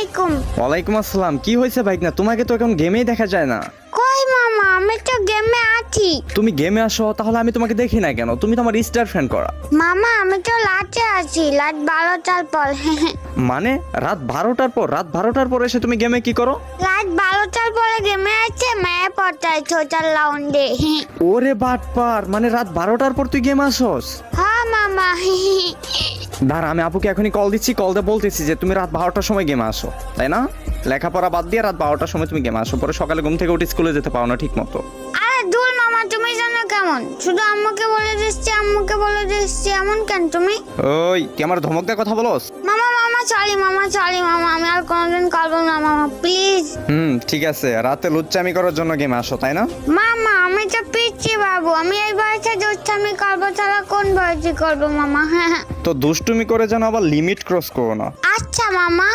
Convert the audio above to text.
আলাইকুম। ওয়ালাইকুম আসসালাম। কি হয়েছে ভাইকনা? তোমাকে তো এখন গেমেই দেখা যায় না। কই মামা, আমি তো গেমে আছি। তুমি গেমে আসো, তাহলে আমি তোমাকে দেখি না কেন? তুমি তো আমার স্টার ফ্যান করা। মামা আমি তো লাটে আছি, লাট 12টার পর। মানে রাত 12টার পর? রাত 12টার পর এসে তুমি গেমে কি করো? রাত 12টার পরে গেমে আছে, মায়া পড়তায় ছোটার লাউন্ডে। ওরে বাটপার, মানে রাত 12টার পর তুই গেম আসোস? হ্যাঁ মামা। দাঁড়া, আমি আপুকে এখনই কল দিচ্ছি, কল দিয়ে বলতেছি যে তুমি রাত 12টার সময় গেমে আসো, তাই না? লেখাপড়া বাদ দিয়ে রাত 12টার সময় তুমি গেমে আসো, পরে সকালে ঘুম থেকে উঠে স্কুলে যেতে পারো না ঠিক মতো। আরে দূর মামা, তুমি জানো কেমন? শুধু আম্মুকে বলে দিচ্ছি, আম্মুকে বলে দিচ্ছি, এমন কেন তুমি? ওই তুই আমার ধমক দিয়ে কথা বলস? মামা মামা সরি মামা, সরি মামা, আমি আর কোনোদিন করবো না মামা, প্লিজ। ঠিক আছে, রাতে লুচ্চামি করার জন্য গেমে আসো, তাই না? মামা আমি তো পিচ্ছি বাবু, আমি এই বয়সে দুষ্টামি করবো ছাড়া কোন বয়সে করবো মামা? হ্যাঁ তো দুষ্টুমি করে যেন আবার লিমিট ক্রস করো না। আচ্ছা মামা।